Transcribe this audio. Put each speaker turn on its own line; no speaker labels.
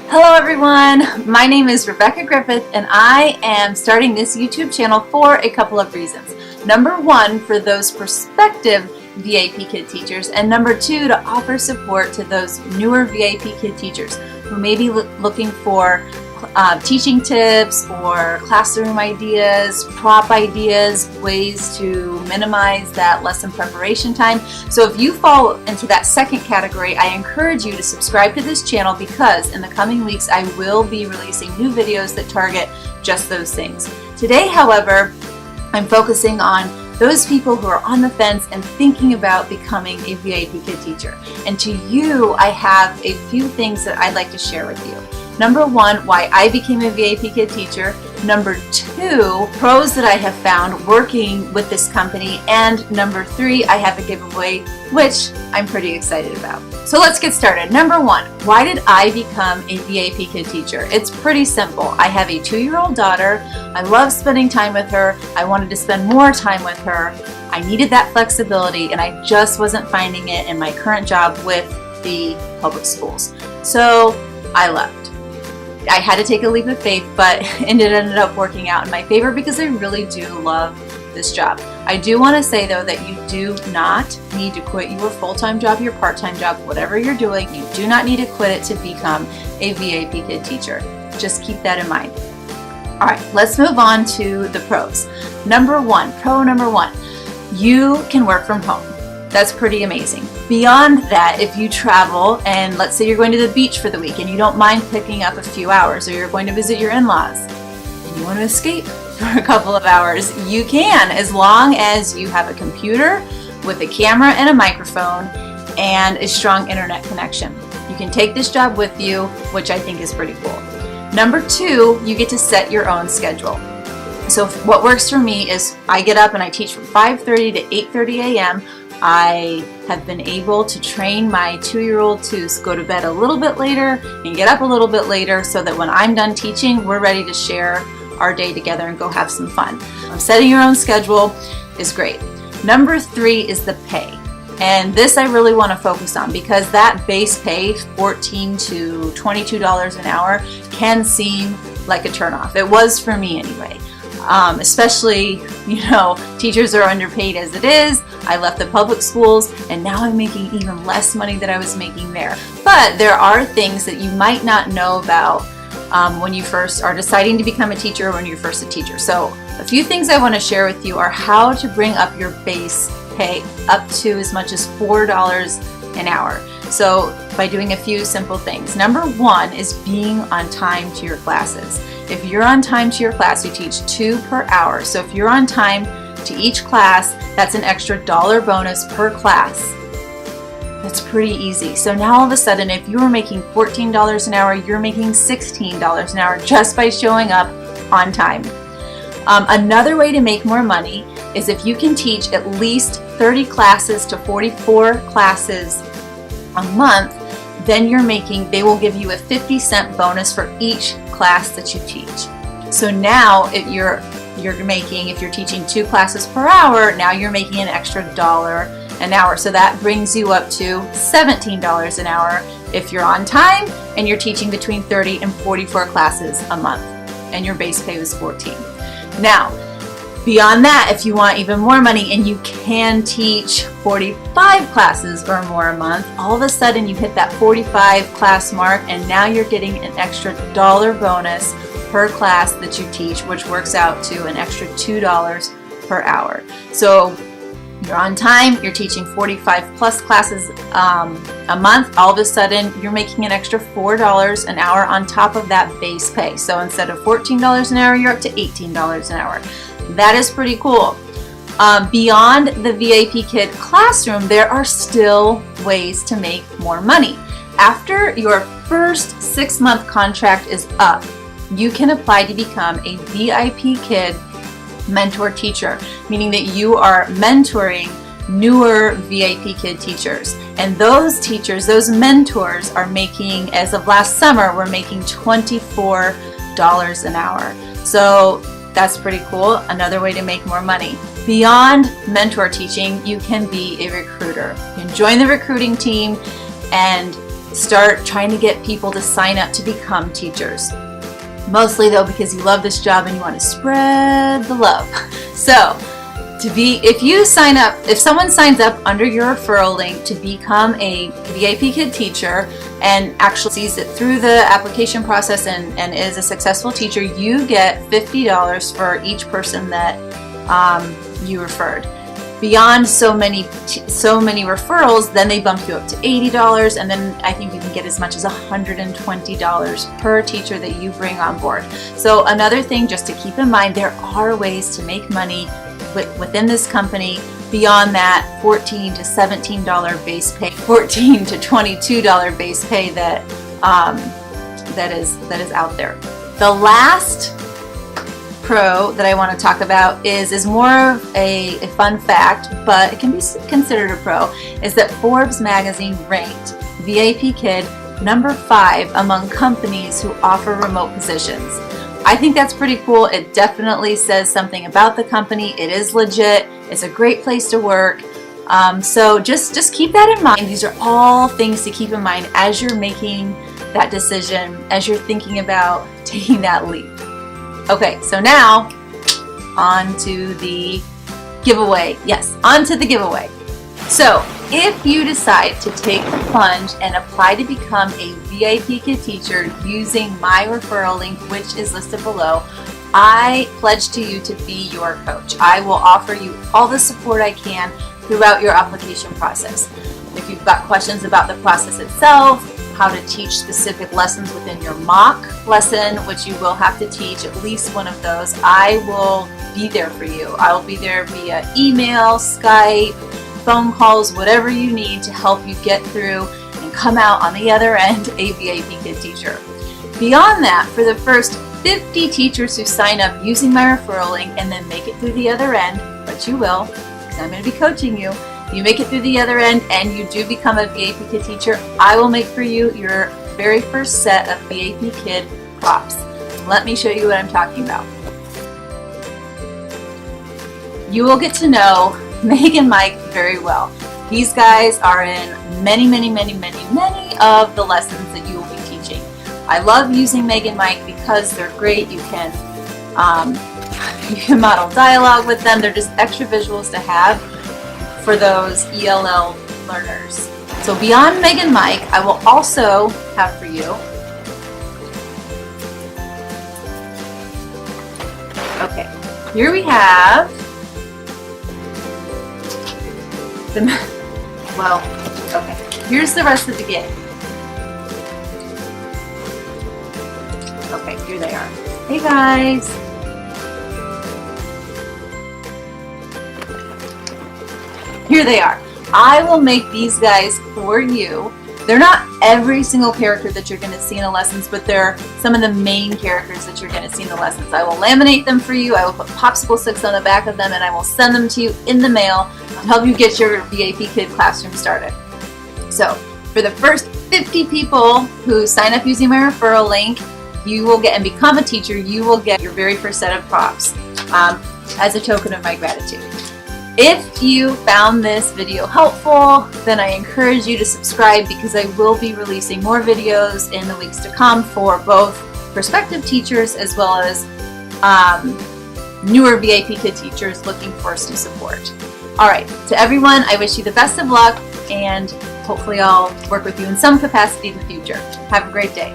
Hello everyone, my name is Rebecca Griffith and I am starting this YouTube channel for a couple of reasons. Number one, for those prospective VIPKid teachers, and number two, to offer support to those newer VIPKid teachers who may be looking for teaching tips or classroom ideas, prop ideas, ways to minimize that lesson preparation time. So if you fall into that second category, I encourage you to subscribe to this channel because in the coming weeks I will be releasing new videos that target just those things. Today, however, I'm focusing on those people who are on the fence and thinking about becoming a VIPKid teacher. And to you, I have a few things that I'd like to share with you. Number one, why I became a VIPKid teacher. Number two, pros that I have found working with this company. And number three, I have a giveaway, which I'm pretty excited about. So let's get started. Number one, why did I become a VIPKid teacher? It's pretty simple. I have a 2-year-old daughter. I love spending time with her. I wanted to spend more time with her. I needed that flexibility and I just wasn't finding it in my current job with the public schools. So I left. I had to take a leap of faith, but it ended up working out in my favor because I really do love this job. I do want to say though that you do not need to quit your full-time job, your part-time job, whatever you're doing. You do not need to quit it to become a VIPKid teacher. Just keep that in mind. All right, let's move on to the pros. Pro number one, you can work from home. That's pretty amazing. Beyond that, if you travel and let's say you're going to the beach for the week and you don't mind picking up a few hours, or you're going to visit your in-laws and you want to escape for a couple of hours, you can, as long as you have a computer with a camera and a microphone and a strong internet connection. You can take this job with you, which I think is pretty cool. Number two, you get to set your own schedule. So what works for me is I get up and I teach from 5:30 to 8:30 a.m. I have been able to train my 2-year-old to go to bed a little bit later and get up a little bit later so that when I'm done teaching, we're ready to share our day together and go have some fun. Setting your own schedule is great. Number three is the pay. And this I really want to focus on because that base pay, $14 to $22 an hour, can seem like a turnoff. It was for me anyway. Especially, teachers are underpaid as it is. I left the public schools and now I'm making even less money than I was making there. But there are things that you might not know about when you first are deciding to become a teacher or when you're first a teacher. So a few things I want to share with you are how to bring up your base pay up to as much as $4 an hour. So by doing a few simple things. Number one is being on time to your classes. If you're on time to your class, you teach 2 per hour. So if you're on time to each class, that's an extra $1 bonus per class. That's pretty easy. So now all of a sudden, if you were making $14 an hour, you're making $16 an hour just by showing up on time. Another way to make more money is if you can teach at least 30 classes to 44 classes a month, then they will give you a 50-cent bonus for each class that you teach. So now if you're teaching 2 classes per hour, now you're making an extra $1 an hour. So that brings you up to $17 an hour if you're on time and you're teaching between 30 and 44 classes a month and your base pay was $14. Now, beyond that, if you want even more money and you can teach 45 classes or more a month, all of a sudden you hit that 45 class mark and now you're getting an extra $1 bonus per class that you teach, which works out to an extra $2 per hour. So you're on time, you're teaching 45 plus classes a month, all of a sudden you're making an extra $4 an hour on top of that base pay. So instead of $14 an hour, you're up to $18 an hour. That is pretty cool. Beyond the VIPKid classroom, there are still ways to make more money. After your first 6-month contract is up, you can apply to become a VIPKid mentor teacher, meaning that you are mentoring newer VIPKid teachers. And those teachers, those mentors are making, as of last summer, we're making $24 an hour. So that's pretty cool. Another way to make more money. Beyond mentor teaching, you can be a recruiter. You can join the recruiting team and start trying to get people to sign up to become teachers. Mostly though because you love this job and you want to spread the love. So if someone signs up under your referral link to become a VIPKID teacher and actually sees it through the application process and is a successful teacher, you get $50 for each person that you referred. Beyond so many referrals, then they bump you up to $80, and then I think you can get as much as $120 per teacher that you bring on board. So another thing just to keep in mind, there are ways to make money within this company beyond that $14 to $17 base pay, $14 to $22 base pay that is out there. The last pro that I want to talk about is more of a fun fact, but it can be considered a pro, is that Forbes magazine ranked VIPKID number 5 among companies who offer remote positions. I think that's pretty cool. It definitely says something about the company. It is legit. It's a great place to work. So just keep that in mind. These are all things to keep in mind as you're making that decision, as you're thinking about taking that leap. Okay, so now on to the giveaway. Yes, on to the giveaway. So if you decide to take the plunge and apply to become a VIPKID teacher using my referral link, which is listed below, I pledge to you to be your coach. I will offer you all the support I can throughout your application process. If you've got questions about the process itself, how to teach specific lessons within your mock lesson, which you will have to teach at least one of those, I will be there for you. I will be there via email, Skype, phone calls, whatever you need to help you get through and come out on the other end a VIPKID teacher. Beyond that, for the first 50 teachers who sign up using my referral link and then make it through the other end, but you will, because I'm going to be coaching you, you make it through the other end and you do become a VIPKID teacher, I will make for you your very first set of VIPKID props. Let me show you what I'm talking about. You will get to know Meg and Mike very well. These guys are in many of the lessons that you will be teaching. I love using Meg and Mike because they're great. You can model dialogue with them. They're just extra visuals to have for those ELL learners. So beyond Meg and Mike, I will also have for you, okay, here we have here's the rest of the game. Okay, here they are. Hey guys. Here they are. I will make these guys for you. They're not every single character that you're going to see in the lessons, but they're some of the main characters that you're going to see in the lessons. I will laminate them for you. I will put popsicle sticks on the back of them, and I will send them to you in the mail to help you get your VIPKID classroom started. So for the first 50 people who sign up using my referral link, you will get and become a teacher, you will get your very first set of props as a token of my gratitude. If you found this video helpful, then I encourage you to subscribe because I will be releasing more videos in the weeks to come for both prospective teachers as well as newer VIPKID teachers looking for some support. All right, to everyone, I wish you the best of luck and hopefully I'll work with you in some capacity in the future. Have a great day.